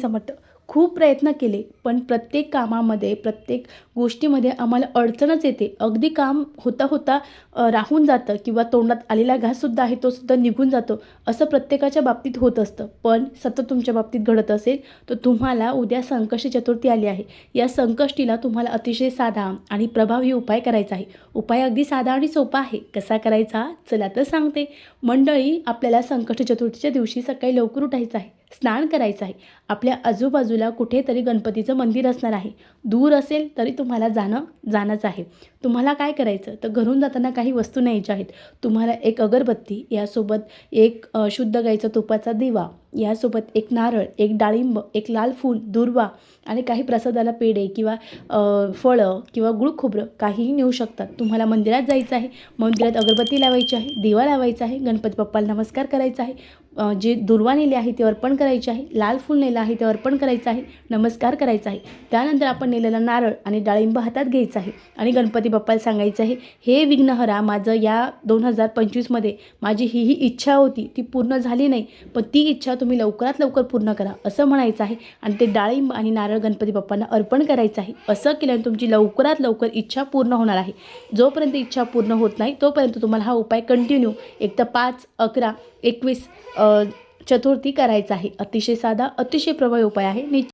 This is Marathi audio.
समर्थ. खूप प्रयत्न केले, पण प्रत्येक कामामध्ये, प्रत्येक गोष्टीमध्ये आम्हाला अडचणच येते. अगदी काम होता होता राहून जातं किंवा तोंडात आलेला घाससुद्धा आहे तो सुद्धा निघून जातो. असं प्रत्येकाच्या बाबतीत होत असतं. पण सतत तुमच्या बाबतीत घडत असेल तर तुम्हाला उद्या संकष्टी चतुर्थी आली आहे. या संकष्टीला तुम्हाला अतिशय साधा आणि प्रभावी उपाय करायचा आहे. उपाय अगदी साधा आणि सोपा आहे. कसा करायचा? चला तर सांगते. मंडळी, आपल्याला संकष्टी चतुर्थीच्या दिवशी सकाळी लवकर उठायचं आहे, स्नान करायचं आहे. आपल्या आजूबाजूला कुठेतरी गणपतीचं मंदिर असणार आहे. दूर असेल तरी तुम्हाला जाणंच आहे. तुम्हाला काय करायचं तर घरून जाताना काही वस्तू न्यायच्या आहेत. तुम्हाला एक अगरबत्ती, यासोबत एक शुद्ध गाईचा तुपाचा दिवा, यासोबत एक नारळ, एक डाळिंब, एक लाल फूल, दुर्वा आणि काही प्रसादाला पेढे किंवा फळं किंवा गुळ खोबरं काहीही नेऊ शकतात. तुम्हाला मंदिरात जायचं आहे, मंदिरात अगरबत्ती लावायची आहे, दिवा लावायचा आहे, गणपती बाप्पाला नमस्कार करायचा आहे, जे दुर्वा नेले आहे ते अर्पण करायचे आहे, लाल फूल नेलं आहे ते अर्पण करायचं आहे, नमस्कार करायचा आहे. त्यानंतर आपण नेलेला नारळ आणि डाळिंब हातात घ्यायचं आहे आणि गणपती बाप्पाला सांगायचं आहे, हे विघ्नहरा, माझं या 2025मध्ये माझी ही इच्छा होती, ती पूर्ण झाली नाही, पण ती इच्छा तुम्ही लवकरात लवकर पूर्ण करा, असं म्हणायचं आहे. आणि ते डाळिंब आणि नारळ गणपती बाप्पांना अर्पण करायचं आहे. असं केल्याने तुमची लवकरात लवकर इच्छा पूर्ण होणार आहे. जोपर्यंत इच्छा पूर्ण होत नाही तोपर्यंत तुम्हाला हा उपाय कंटिन्यू एक तर 5, 11, 21 चतुर्थी करायचा आहे. अतिशय साधा, अतिशय प्रभावी उपाय आहे.